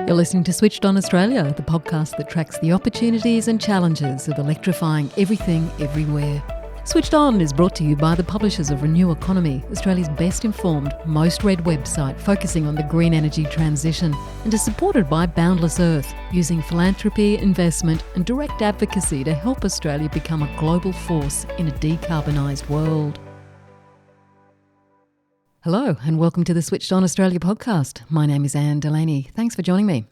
You're listening to Switched On Australia, the podcast that tracks the opportunities and challenges of electrifying everything, everywhere. Switched On is brought to you by the publishers of Renew Economy, Australia's best informed, most read website focusing on the green energy transition, and is supported by Boundless Earth, using philanthropy, investment and direct advocacy to help Australia become a global force in a decarbonised world. Hello and welcome to the Switched On Australia podcast. My name is Anne Delaney. Thanks for joining me.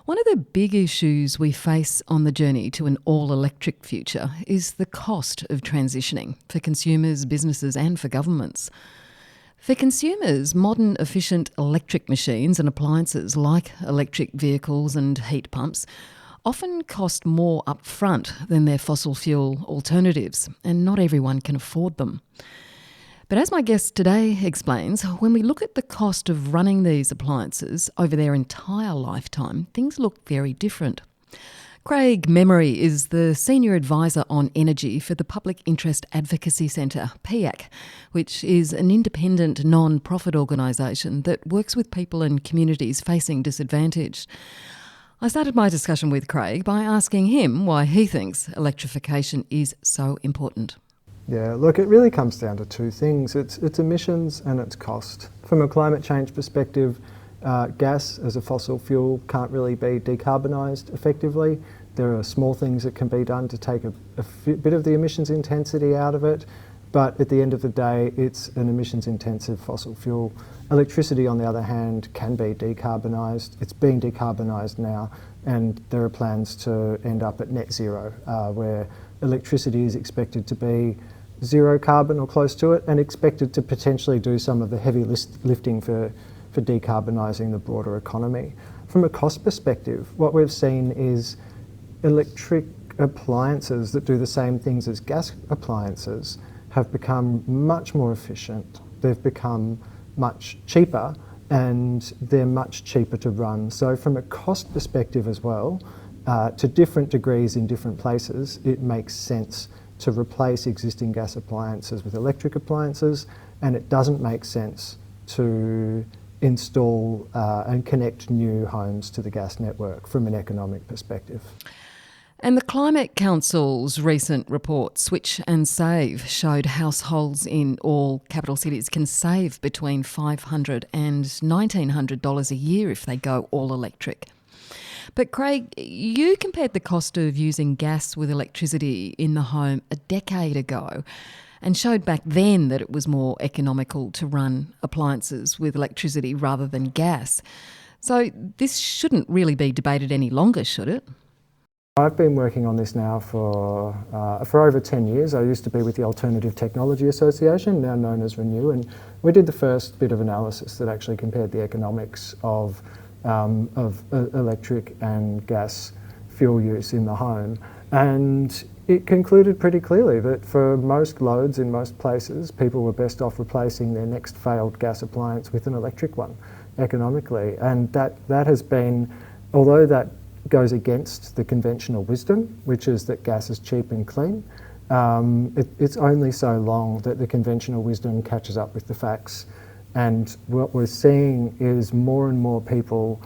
One of the big issues we face on the journey to an all-electric future is the cost of transitioning for consumers, businesses and for governments. For consumers, modern efficient electric machines and appliances like electric vehicles and heat pumps often cost more upfront than their fossil fuel alternatives, and not everyone can afford them. But as my guest today explains, when we look at the cost of running these appliances over their entire lifetime, things look very different. Craig Memory is the Senior Advisor on Energy for the Public Interest Advocacy Centre, PIAC, which is an independent non-profit organisation that works with people and communities facing disadvantage. I started my discussion with Craig by asking him why he thinks electrification is so important. Yeah, look, it really comes down to two things. It's emissions and it's cost. From a climate change perspective, gas as a fossil fuel can't really be decarbonised effectively. There are small things that can be done to take a bit of the emissions intensity out of it, but at the end of the day, it's an emissions-intensive fossil fuel. Electricity, on the other hand, can be decarbonised. It's being decarbonised now, and there are plans to end up at net zero, where electricity is expected to be zero carbon or close to it, and expected to potentially do some of the heavy lifting for decarbonising the broader economy. From a cost perspective, what we've seen is electric appliances that do the same things as gas appliances have become much more efficient. They've become much cheaper, and they're much cheaper to run. So from a cost perspective as well, to different degrees in different places, it makes sense to replace existing gas appliances with electric appliances, and it doesn't make sense to install and connect new homes to the gas network from an economic perspective. And the Climate Council's recent report, Switch and Save, showed households in all capital cities can save between $500 and $1,900 a year if they go all electric. But Craig, you compared the cost of using gas with electricity in the home a decade ago and showed back then that it was more economical to run appliances with electricity rather than gas. So this shouldn't really be debated any longer, should it? I've been working on this now for over 10 years. I used to be with the Alternative Technology Association, now known as Renew, and we did the first bit of analysis that actually compared the economics of electric and gas fuel use in the home. And it concluded pretty clearly that for most loads in most places, people were best off replacing their next failed gas appliance with an electric one economically. And that has been, although that goes against the conventional wisdom, which is that gas is cheap and clean, it's only so long that the conventional wisdom catches up with the facts. And what we're seeing is more and more people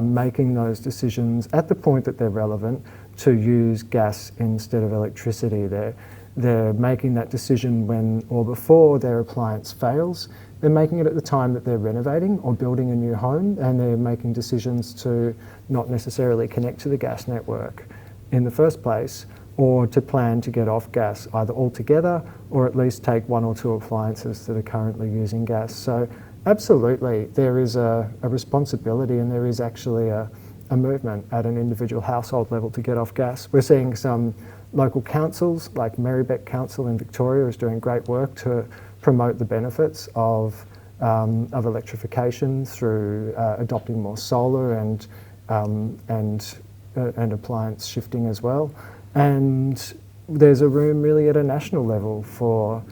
making those decisions at the point that they're relevant to use gas instead of electricity. They're making that decision when or before their appliance fails. They're making it at the time that they're renovating or building a new home, and they're making decisions to not necessarily connect to the gas network in the first place, or to plan to get off gas either altogether or at least take one or two appliances that are currently using gas. So absolutely, there is a responsibility, and there is actually a movement at an individual household level to get off gas. We're seeing some local councils, like Marybeck Council in Victoria is doing great work to promote the benefits of electrification through adopting more solar and appliance shifting as well. And there's a room really at a national level for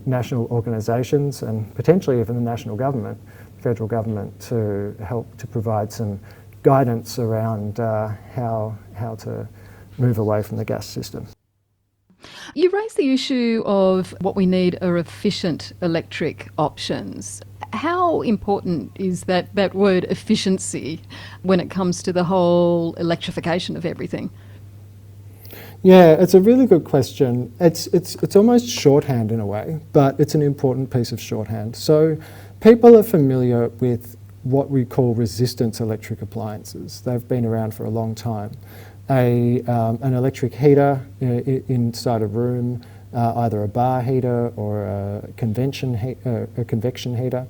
national organisations and potentially even the national government, federal government, to help to provide some guidance around how to move away from the gas system. You raised the issue of what we need are efficient electric options. How important is that word efficiency when it comes to the whole electrification of everything? Yeah, it's a really good question. It's almost shorthand in a way, but it's an important piece of shorthand. So people are familiar with what we call resistance electric appliances. They've been around for a long time. An electric heater inside a room, either a bar heater or a convection heater,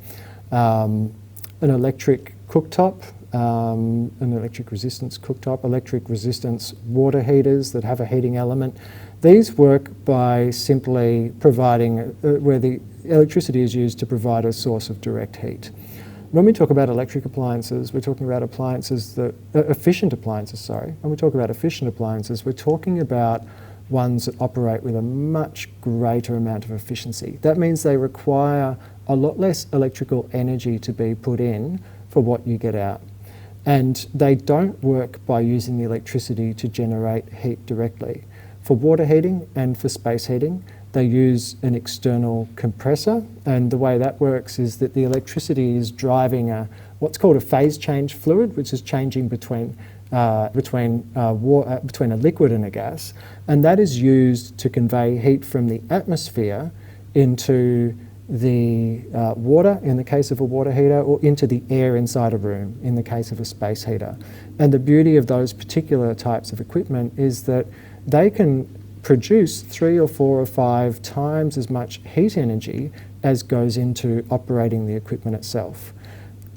an electric cooktop, an electric resistance cooktop, electric resistance water heaters that have a heating element. These work by simply providing, where the electricity is used to provide a source of direct heat. When we talk about electric appliances, we're talking about efficient appliances. When we talk about efficient appliances, we're talking about ones that operate with a much greater amount of efficiency. That means they require a lot less electrical energy to be put in for what you get out. And they don't work by using the electricity to generate heat directly. For water heating and for space heating, they use an external compressor, and the way that works is that the electricity is driving what's called a phase change fluid, which is changing between a liquid and a gas, and that is used to convey heat from the atmosphere into the water, in the case of a water heater, or into the air inside a room, in the case of a space heater. And the beauty of those particular types of equipment is that they can produce 3 or 4 or 5 times as much heat energy as goes into operating the equipment itself.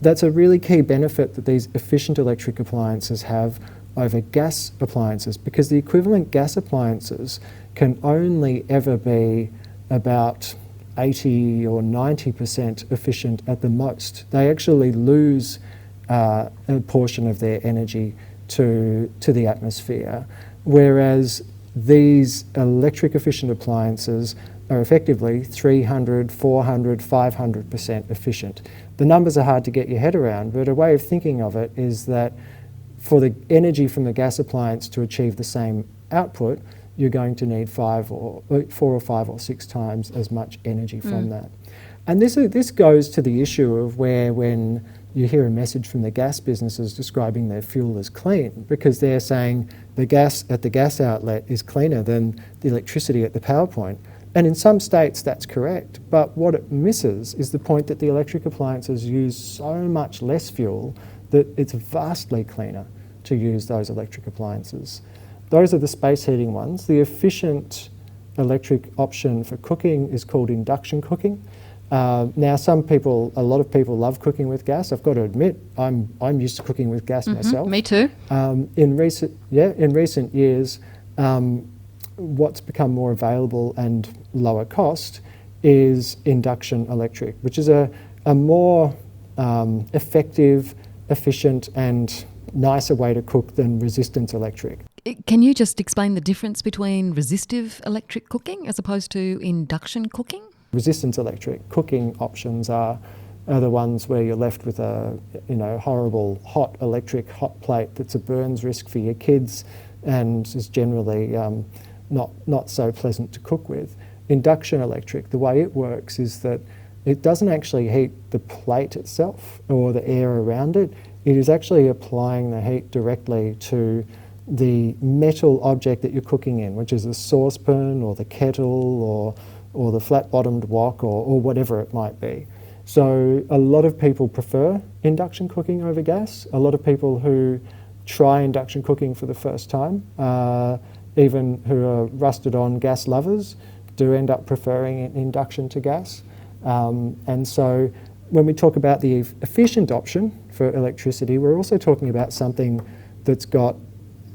That's a really key benefit that these efficient electric appliances have over gas appliances, because the equivalent gas appliances can only ever be about 80 or 90% efficient at the most. They actually lose a portion of their energy to the atmosphere, whereas these electric efficient appliances are effectively 300, 400, 500% efficient. The numbers are hard to get your head around, but a way of thinking of it is that for the energy from the gas appliance to achieve the same output, you're going to need 4 or 5 or 6 times as much energy from that. And this goes to the issue of where, when you hear a message from the gas businesses describing their fuel as clean, because they're saying the gas at the gas outlet is cleaner than the electricity at the power point. And in some states that's correct, but what it misses is the point that the electric appliances use so much less fuel that it's vastly cleaner to use those electric appliances. Those are the space heating ones. The efficient electric option for cooking is called induction cooking. Now, a lot of people love cooking with gas. I've got to admit, I'm used to cooking with gas myself. Me too. In recent years, what's become more available and lower cost is induction electric, which is a more effective, efficient, and nicer way to cook than resistance electric. Can you just explain the difference between resistive electric cooking as opposed to induction cooking? Resistance electric cooking options are the ones where you're left with a horrible hot plate that's a burns risk for your kids and is generally not so pleasant to cook with. Induction electric, the way it works is that it doesn't actually heat the plate itself or the air around it. It is actually applying the heat directly to the metal object that you're cooking in, which is the saucepan or the kettle or the flat-bottomed wok or whatever it might be. So a lot of people prefer induction cooking over gas. A lot of people who try induction cooking for the first time, even who are rusted-on gas lovers, do end up preferring induction to gas. And so when we talk about the efficient option for electricity, we're also talking about something that's got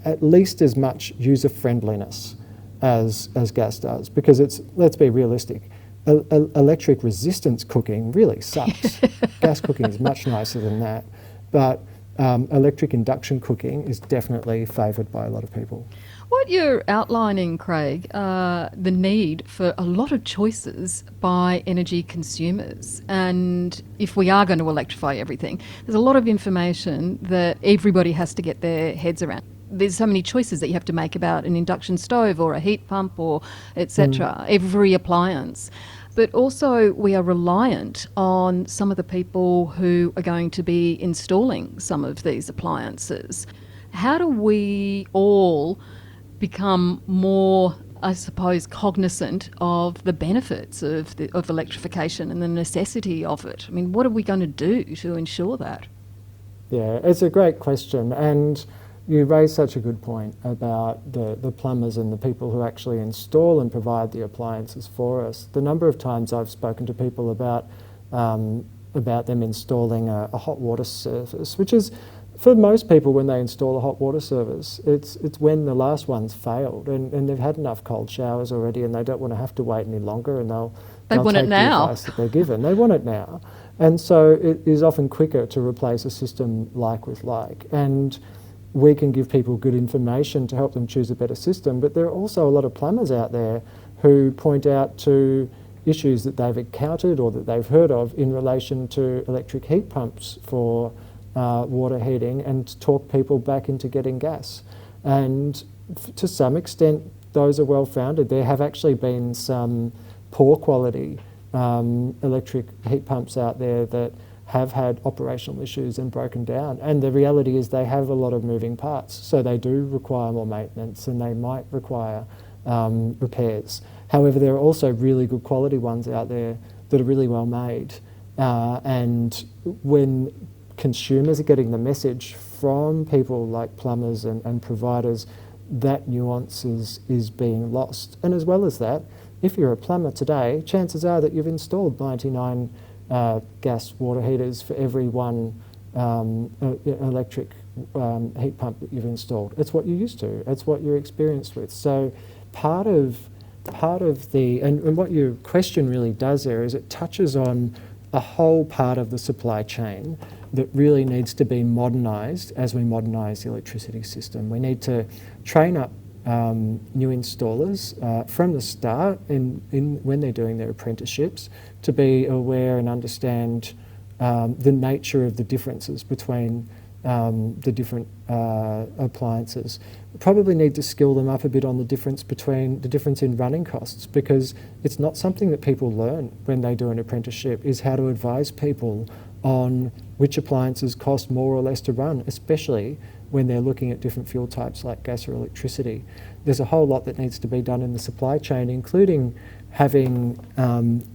at least as much user-friendliness as gas does, because let's be realistic, electric resistance cooking really sucks. Gas cooking is much nicer than that, but electric induction cooking is definitely favoured by a lot of people. What you're outlining, Craig, the need for a lot of choices by energy consumers. And if we are going to electrify everything, there's a lot of information that everybody has to get their heads around. There's so many choices that you have to make about an induction stove or a heat pump or etc. Every appliance. but also we are reliant on some of the people who are going to be installing some of these appliances. How do we all become more, I suppose, cognizant of the benefits of electrification and the necessity of it? I mean, what are we going to do to ensure that? Yeah, it's a great question, and you raise such a good point about the plumbers and the people who actually install and provide the appliances for us. The number of times I've spoken to people about them installing a hot water service, which is, for most people, when they install a hot water service, it's when the last one's failed and they've had enough cold showers already and they don't want to have to wait any longer, and they'll want take it now. the advice that they're given. They want it now. And so it is often quicker to replace a system like with like. And we can give people good information to help them choose a better system, but there are also a lot of plumbers out there who point out to issues that they've encountered or that they've heard of in relation to electric heat pumps for water heating, and talk people back into getting gas. And to some extent, those are well founded. There have actually been some poor quality electric heat pumps out there that have had operational issues and broken down. And the reality is they have a lot of moving parts. So they do require more maintenance and they might require repairs. However, there are also really good quality ones out there that are really well made. And when consumers are getting the message from people like plumbers and providers, that nuance is being lost. And as well as that, if you're a plumber today, chances are that you've installed 99 gas water heaters for every one electric heat pump that you've installed. It's what you're used to. It's what you're experienced with. So part of the, and what your question really does there is it touches on a whole part of the supply chain that really needs to be modernised as we modernise the electricity system. We need to train up new installers from the start when they're doing their apprenticeships to be aware and understand the nature of the differences between the different appliances. We probably need to skill them up a bit on the difference in running costs, because it's not something that people learn when they do an apprenticeship, is how to advise people on which appliances cost more or less to run, especially when they're looking at different fuel types like gas or electricity. There's a whole lot that needs to be done in the supply chain, including having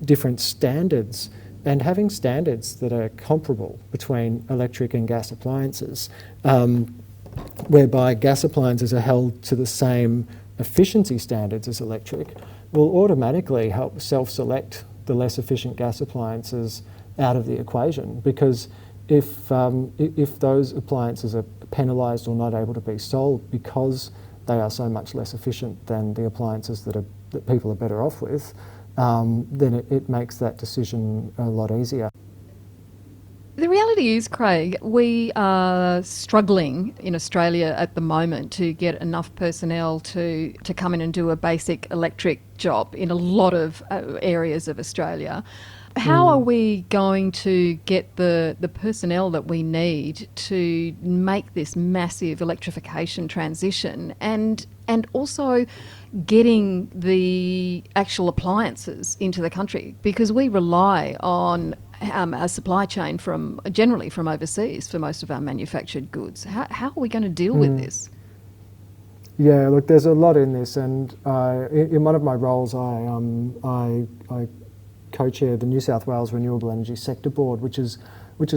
different standards and having standards that are comparable between electric and gas appliances, whereby gas appliances are held to the same efficiency standards as electric, will automatically help self-select the less efficient gas appliances out of the equation, because if those appliances are penalised or not able to be sold because they are so much less efficient than the appliances that people are better off with, then it makes that decision a lot easier. The reality is, Craig, we are struggling in Australia at the moment to get enough personnel to come in and do a basic electric job in a lot of areas of Australia. How are we going to get the personnel that we need to make this massive electrification transition, and also getting the actual appliances into the country? Because we rely on a supply chain generally from overseas for most of our manufactured goods. How are we going to deal with this? Yeah, look, there's a lot in this, and in one of my roles, I co-chair the New South Wales Renewable Energy Sector Board, which is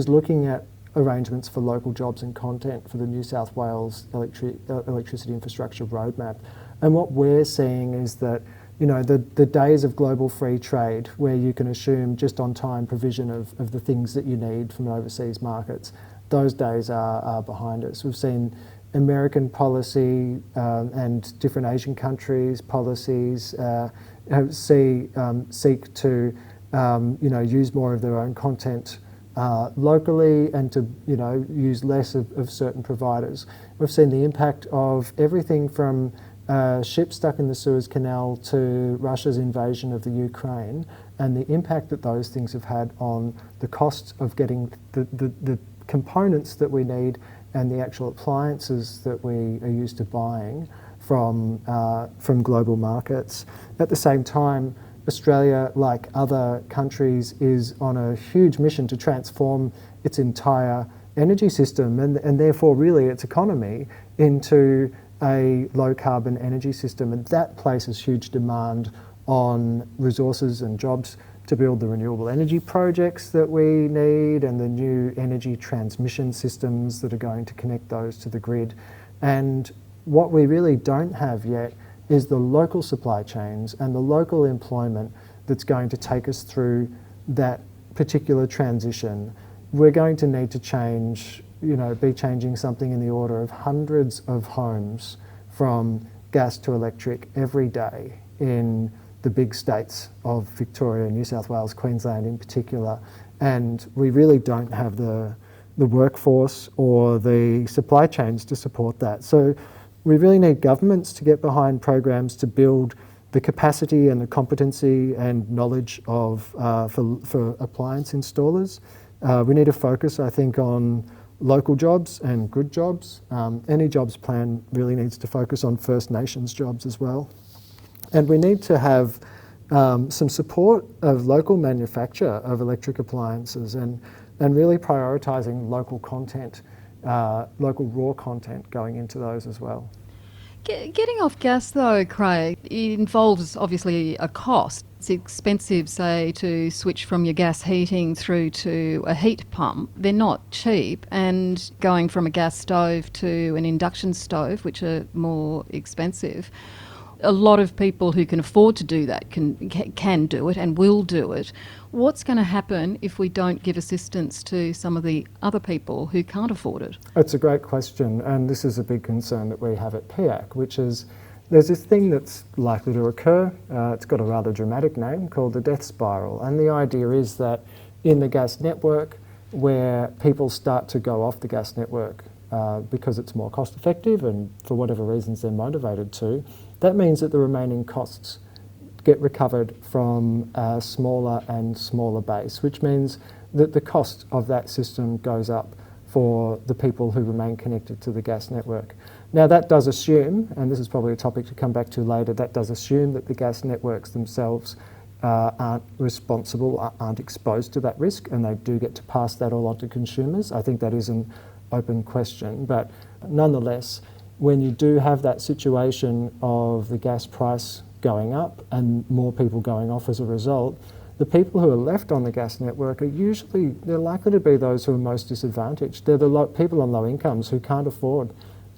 looking at arrangements for local jobs and content for the New South Wales electricity infrastructure roadmap. And what we're seeing is that, you know, the days of global free trade, where you can assume just on-time provision of the things that you need from overseas markets, those days are behind us. We've seen American policy and different Asian countries' policies seek to use more of their own content locally, and to use less of certain providers. We've seen the impact of everything from ships stuck in the Suez Canal to Russia's invasion of the Ukraine, and the impact that those things have had on the cost of getting the components that we need and the actual appliances that we are used to buying from global markets. At the same time, Australia, like other countries, is on a huge mission to transform its entire energy system and therefore really its economy into a low carbon energy system, and that places huge demand on resources and jobs to build the renewable energy projects that we need and the new energy transmission systems that are going to connect those to the grid. And what we really don't have yet is the local supply chains and the local employment that's going to take us through that particular transition. We're going to need to change, be changing something in the order of hundreds of homes from gas to electric every day in the big states of Victoria, New South Wales, Queensland in particular. And we really don't have the workforce or the supply chains to support that. So we really need governments to get behind programs to build the capacity and the competency and knowledge of for appliance installers. We need to focus, I think, on local jobs and good jobs. Any jobs plan really needs to focus on First Nations jobs as well. And we need to have some support of local manufacture of electric appliances and really prioritising local content, local raw content going into those as well. Getting off gas though, Craig, it involves obviously a cost. It's expensive, say, to switch from your gas heating through to a heat pump. They're not cheap, and going from a gas stove to an induction stove, which are more expensive. A lot of people who can afford to do that can do it and will do it. What's going to happen if we don't give assistance to some of the other people who can't afford it? It's a great question, and this is a big concern that we have at PIAC, which is there's this thing that's likely to occur. It's got a rather dramatic name called the death spiral, and the idea is that in the gas network, where people start to go off the gas network because it's more cost effective and for whatever reasons they're motivated to, that means that the remaining costs get recovered from a smaller and smaller base, which means that the cost of that system goes up for the people who remain connected to the gas network. Now that does assume, and this is probably a topic to come back to later, that does assume that the gas networks themselves aren't responsible, aren't exposed to that risk, and they do get to pass that all on to consumers. I think that is an open question, but nonetheless, when you do have that situation of the gas price going up and more people going off as a result, the people who are left on the gas network are they're likely to be those who are most disadvantaged. They're the people on low incomes who can't afford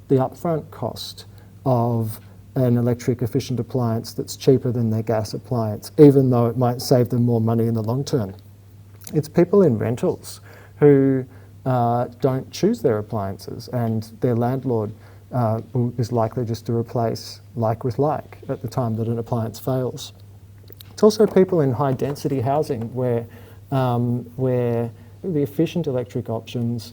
the upfront cost of an electric efficient appliance that's cheaper than their gas appliance, even though it might save them more money in the long term. It's people in rentals who don't choose their appliances, and their landlord is likely just to replace like with like at the time that an appliance fails. It's also people in high density housing where the efficient electric options,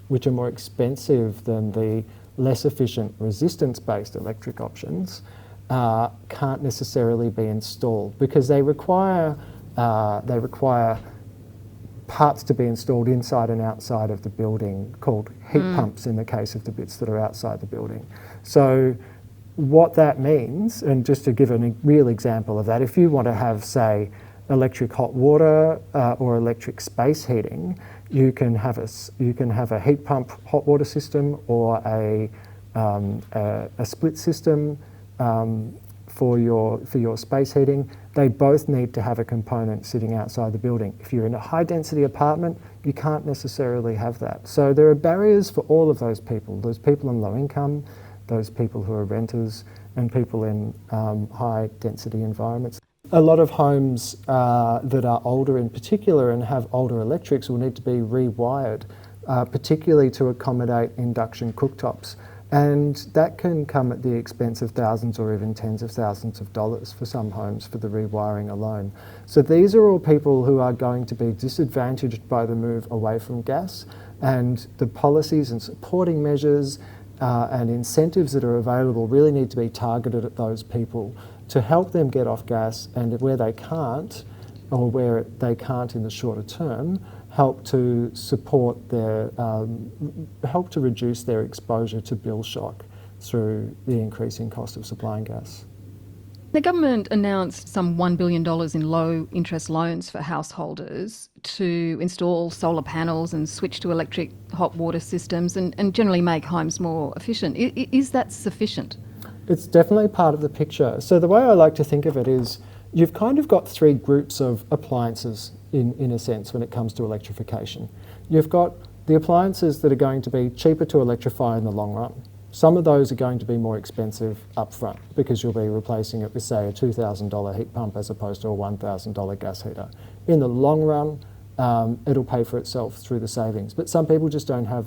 which are more expensive than the less efficient resistance-based electric options, can't necessarily be installed because they require parts to be installed inside and outside of the building, called heat pumps in the case of the bits that are outside the building. So what that means, and just to give a real example of that, if you want to have, say, electric hot water or electric space heating, you can have a heat pump hot water system or a split system for your space heating. They both need to have a component sitting outside the building. If you're in a high density apartment, you can't necessarily have that. So there are barriers for all of those people in low income, those people who are renters, and people in high density environments. A lot of homes that are older in particular and have older electrics will need to be rewired, particularly to accommodate induction cooktops. And that can come at the expense of thousands or even tens of thousands of dollars for some homes for the rewiring alone. So these are all people who are going to be disadvantaged by the move away from gas, and the policies and supporting measures and incentives that are available really need to be targeted at those people to help them get off gas, and where they can't, or where they can't in the shorter term, help to support help to reduce their exposure to bill shock through the increasing cost of supplying gas. The government announced some $1 billion in low interest loans for householders to install solar panels and switch to electric hot water systems and generally make homes more efficient. Is that sufficient? It's definitely part of the picture. So the way I like to think of it is you've kind of got three groups of appliances in a sense when it comes to electrification. You've got the appliances that are going to be cheaper to electrify in the long run. Some of those are going to be more expensive up front because you'll be replacing it with, say, a $2,000 heat pump as opposed to a $1,000 gas heater. In the long run, it'll pay for itself through the savings. But some people just don't have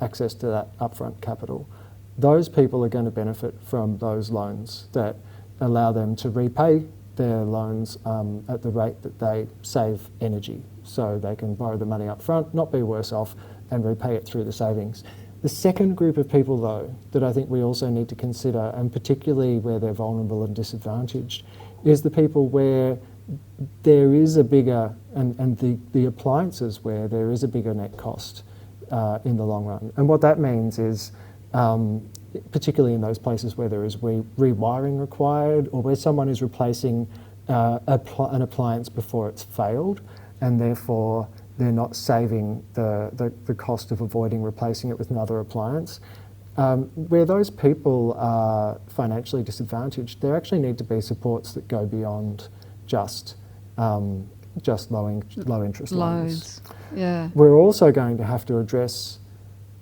access to that upfront capital. Those people are going to benefit from those loans that allow them to repay their loans at the rate that they save energy. So they can borrow the money up front, not be worse off, and repay it through the savings. The second group of people, though, that I think we also need to consider, and particularly where they're vulnerable and disadvantaged, is the people where there is a bigger, and the appliances where there is a bigger net cost in the long run. And what that means is, particularly in those places where there is rewiring required or where someone is replacing an appliance before it's failed, and therefore they're not saving the cost of avoiding replacing it with another appliance. Where those people are financially disadvantaged, there actually need to be supports that go beyond just low interest loans. Yeah. We're also going to have to address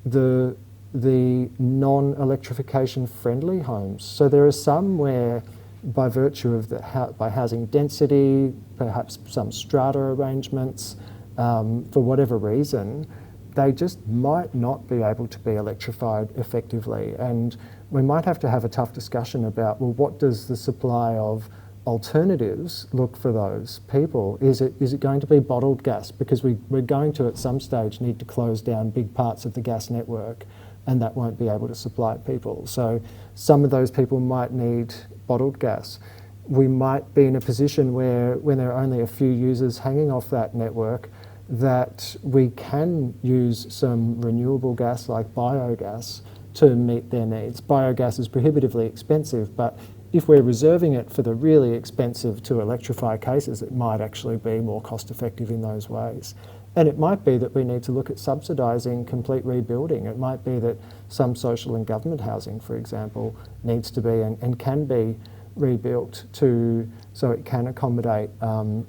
the non-electrification friendly homes. So there are some where, by virtue of by housing density, perhaps some strata arrangements, for whatever reason, they just might not be able to be electrified effectively. And we might have to have a tough discussion about, well, what does the supply of alternatives look for those people? Is it going to be bottled gas? Because we're going to, at some stage, need to close down big parts of the gas network, and that won't be able to supply people. So some of those people might need bottled gas. We might be in a position where, when there are only a few users hanging off that network, that we can use some renewable gas like biogas to meet their needs. Biogas is prohibitively expensive, but if we're reserving it for the really expensive to electrify cases, it might actually be more cost effective in those ways. And it might be that we need to look at subsidising complete rebuilding. It might be that some social and government housing, for example, needs to be and can be rebuilt so it can accommodate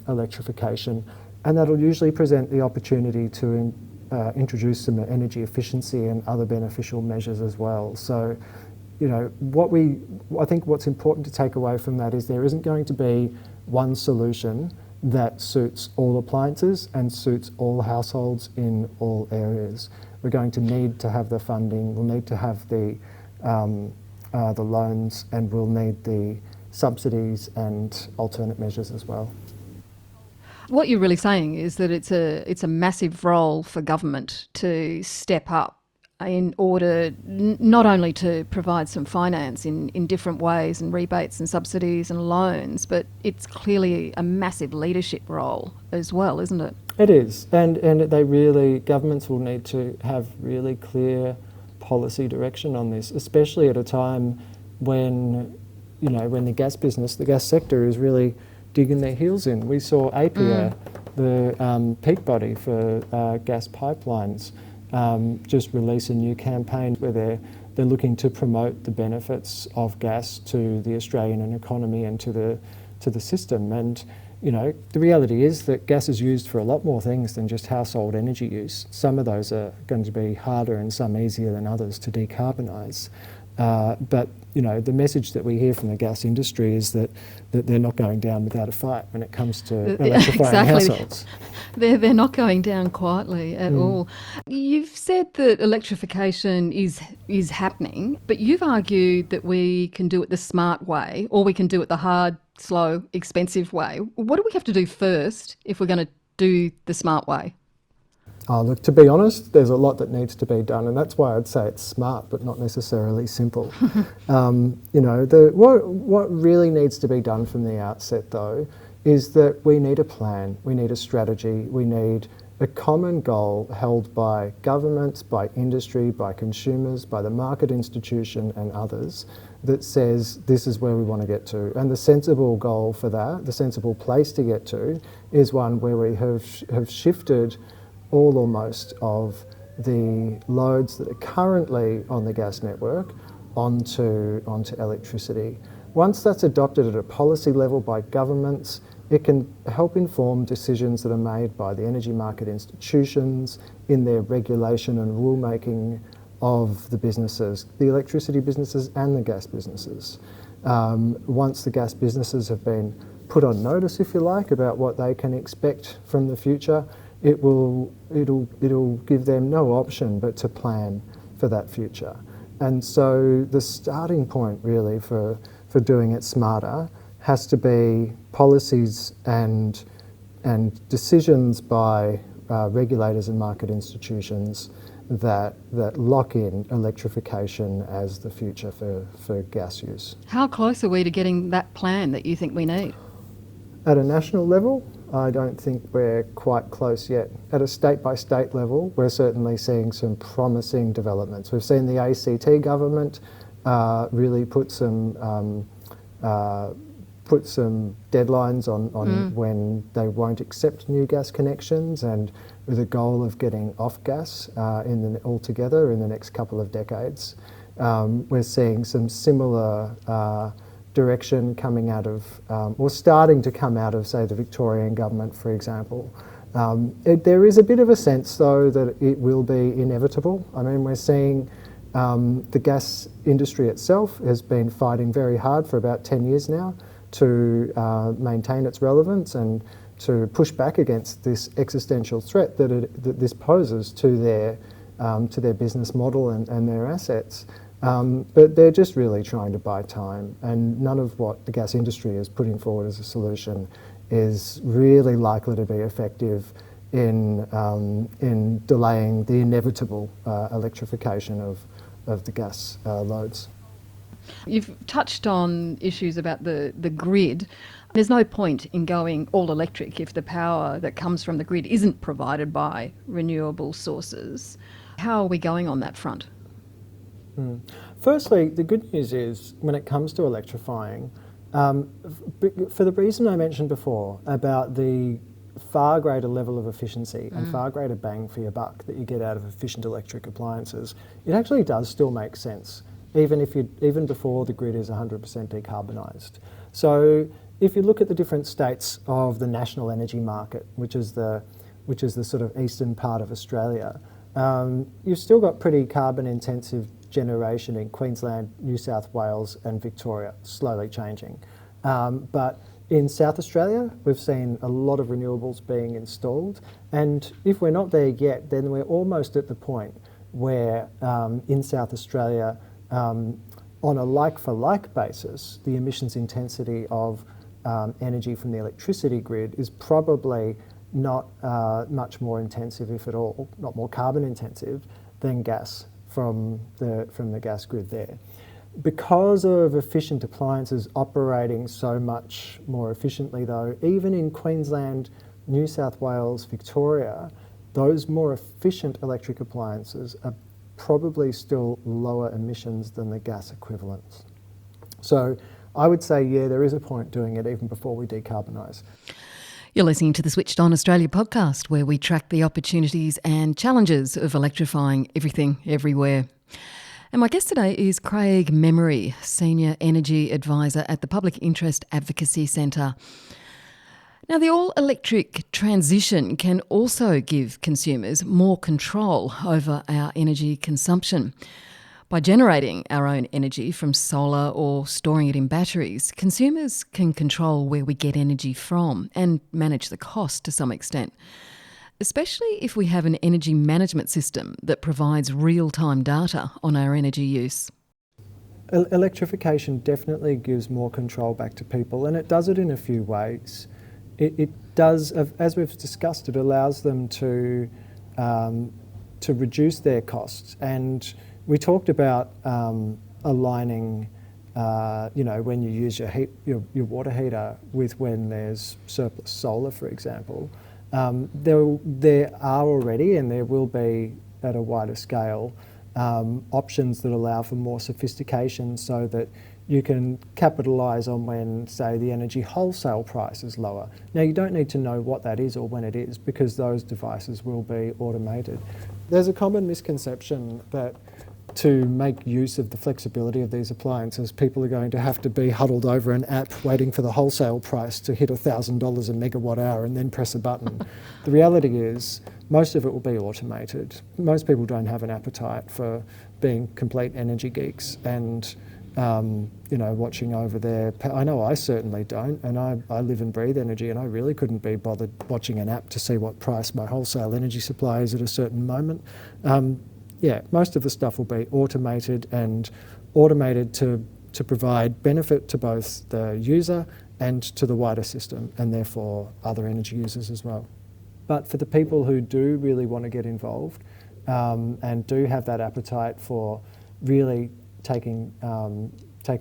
electrification. And that'll usually present the opportunity to introduce some energy efficiency and other beneficial measures as well. So, you know, I think what's important to take away from that is there isn't going to be one solution that suits all appliances and suits all households in all areas. We're going to need to have the funding, we'll need to have the loans, and we'll need the subsidies and alternate measures as well. What you're really saying is that it's a massive role for government to step up in order not only to provide some finance in different ways and rebates and subsidies and loans, but it's clearly a massive leadership role as well, isn't it? It is, and governments will need to have really clear policy direction on this, especially at a time when the gas sector is really digging their heels in. We saw APIA, the peak body for gas pipelines, just release a new campaign where they're looking to promote the benefits of gas to the Australian economy and to the system. And the reality is that gas is used for a lot more things than just household energy use. Some of those are going to be harder and some easier than others to decarbonise. But the message that we hear from the gas industry is that they're not going down without a fight when it comes to electrifying households. They're not going down quietly at all. You've said that electrification is happening, but you've argued that we can do it the smart way, or we can do it the hard, slow, expensive way. What do we have to do first if we're going to do the smart way? Look, to be honest, there's a lot that needs to be done, and that's why I'd say it's smart, but not necessarily simple. What really needs to be done from the outset, though, is that we need a plan, we need a strategy, we need a common goal held by governments, by industry, by consumers, by the market institution and others, that says this is where we want to get to. And the sensible goal for that, the sensible place to get to, is one where we have shifted all or most of the loads that are currently on the gas network onto electricity. Once that's adopted at a policy level by governments, it can help inform decisions that are made by the energy market institutions in their regulation and rulemaking of the businesses, the electricity businesses and the gas businesses. Once the gas businesses have been put on notice, if you like, about what they can expect from the future, it'll give them no option but to plan for that future. And so the starting point really for doing it smarter has to be policies and decisions by regulators and market institutions that lock in electrification as the future for gas use. How close are we to getting that plan that you think we need? At a national level, I don't think we're quite close yet. At a state-by-state level, we're certainly seeing some promising developments. We've seen the ACT government really put some deadlines on when they won't accept new gas connections, and with a goal of getting off gas altogether in the next couple of decades. We're seeing some similar direction coming out of, or starting to come out of, say, the Victorian government, for example. There is a bit of a sense, though, that it will be inevitable. I mean, we're seeing the gas industry itself has been fighting very hard for about 10 years now to maintain its relevance and to push back against this existential threat that this poses to their business model and their assets. But they're just really trying to buy time, and none of what the gas industry is putting forward as a solution is really likely to be effective in delaying the inevitable electrification of the gas loads. You've touched on issues about the grid. There's no point in going all electric if the power that comes from the grid isn't provided by renewable sources. How are we going on that front? Firstly, the good news is when it comes to electrifying, for the reason I mentioned before about the far greater level of efficiency and far greater bang for your buck that you get out of efficient electric appliances, it actually does still make sense, even before the grid is 100% decarbonised. So if you look at the different states of the national energy market, which is the sort of eastern part of Australia, you've still got pretty carbon intensive generation in Queensland, New South Wales and Victoria, slowly changing. But in South Australia, we've seen a lot of renewables being installed, and if we're not there yet, then we're almost at the point where in South Australia, on a like-for-like basis, the emissions intensity of energy from the electricity grid is probably not much more intensive, if at all, not more carbon intensive than gas from the gas grid there. Because of efficient appliances operating so much more efficiently, though, even in Queensland, New South Wales, Victoria, those more efficient electric appliances are probably still lower emissions than the gas equivalents. So I would say, yeah, there is a point doing it even before we decarbonise. You're listening to the Switched On Australia podcast, where we track the opportunities and challenges of electrifying everything, everywhere. And my guest today is Craig Memory, Senior Energy Advisor at the Public Interest Advocacy Centre. Now, the all-electric transition can also give consumers more control over our energy consumption. By generating our own energy from solar or storing it in batteries, consumers can control where we get energy from and manage the cost to some extent, especially if we have an energy management system that provides real-time data on our energy use. Electrification definitely gives more control back to people, and it does it in a few ways. It does, as we've discussed, it allows them to reduce their costs. And we talked about aligning, when you use your water heater with when there's surplus solar, for example. There are already, and there will be at a wider scale, options that allow for more sophistication so that You can capitalise on when, say, the energy wholesale price is lower. Now, you don't need to know what that is or when it is, because those devices will be automated. There's a common misconception that to make use of the flexibility of these appliances, people are going to have to be huddled over an app waiting for the wholesale price to hit $1,000 a megawatt hour and then press a button. The reality is most of it will be automated. Most people don't have an appetite for being complete energy geeks and watching over their... I know I certainly don't, and I live and breathe energy, and I really couldn't be bothered watching an app to see what price my wholesale energy supply is at a certain moment. Most of the stuff will be automated to provide benefit to both the user and to the wider system, and therefore other energy users as well. But for the people who do really want to get involved and do have that appetite for really taking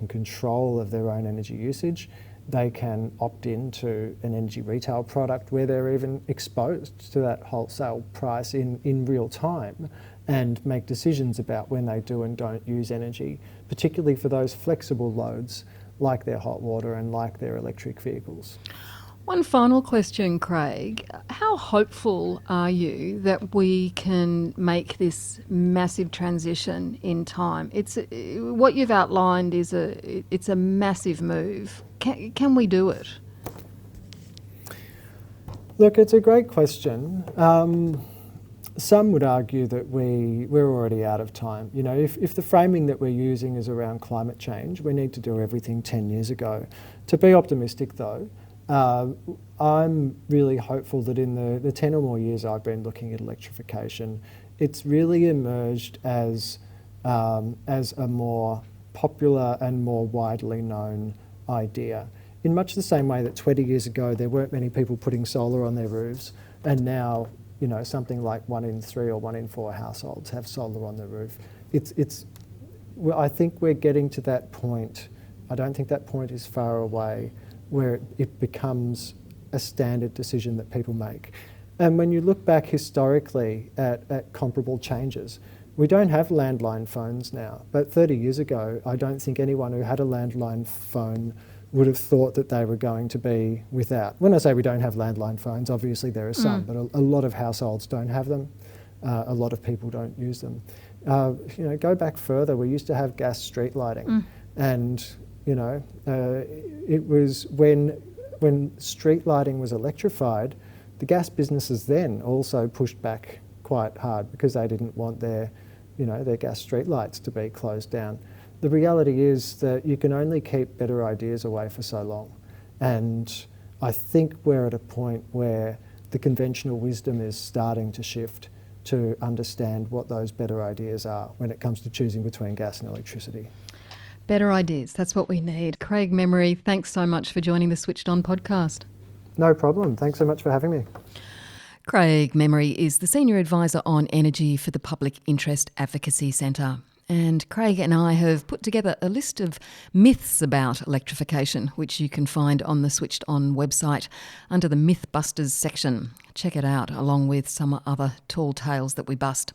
control of their own energy usage, they can opt into an energy retail product where they're even exposed to that wholesale price in real time, and make decisions about when they do and don't use energy, particularly for those flexible loads like their hot water and like their electric vehicles. One final question, Craig. How hopeful are you that we can make this massive transition in time? What you've outlined is it's a massive move. Can we do it? Look, it's a great question. Some would argue that we're already out of time. You know, if the framing that we're using is around climate change, we need to do everything 10 years ago. To be optimistic though, I'm really hopeful that in the 10 or more years I've been looking at electrification, it's really emerged as a more popular and more widely known idea. In much the same way that 20 years ago there weren't many people putting solar on their roofs, and now, you know, something like 1 in 3 or 1 in 4 households have solar on their roof. I think we're getting to that point. I don't think that point is far away, where it becomes a standard decision that people make. And when you look back historically at comparable changes, we don't have landline phones now, but 30 years ago, I don't think anyone who had a landline phone would have thought that they were going to be without. When I say we don't have landline phones, obviously there are some, but a lot of households don't have them. A lot of people don't use them. Go back further, we used to have gas street lighting, and it was when street lighting was electrified, the gas businesses then also pushed back quite hard because they didn't want their gas street lights to be closed down. The reality is that you can only keep better ideas away for so long. And I think we're at a point where the conventional wisdom is starting to shift to understand what those better ideas are when it comes to choosing between gas and electricity. Better ideas, that's what we need. Craig Memory, thanks so much for joining the Switched On podcast. No problem. Thanks so much for having me. Craig Memory is the Senior Advisor on Energy for the Public Interest Advocacy Centre. And Craig and I have put together a list of myths about electrification, which you can find on the Switched On website under the Mythbusters section. Check it out, along with some other tall tales that we bust.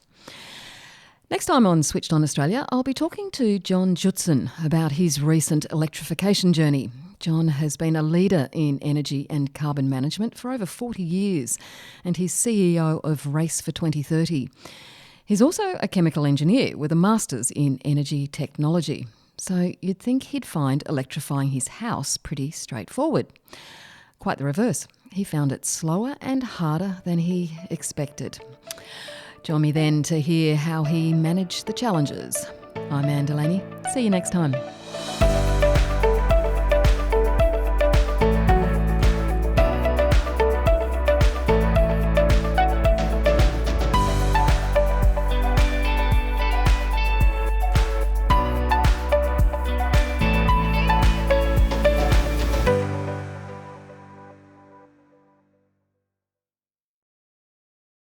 Next time on Switched On Australia, I'll be talking to John Judson about his recent electrification journey. John has been a leader in energy and carbon management for over 40 years, and he's CEO of Race for 2030. He's also a chemical engineer with a master's in energy technology. So you'd think he'd find electrifying his house pretty straightforward. Quite the reverse. He found it slower and harder than he expected. Join me then to hear how he managed the challenges. I'm Anne Delaney. See you next time.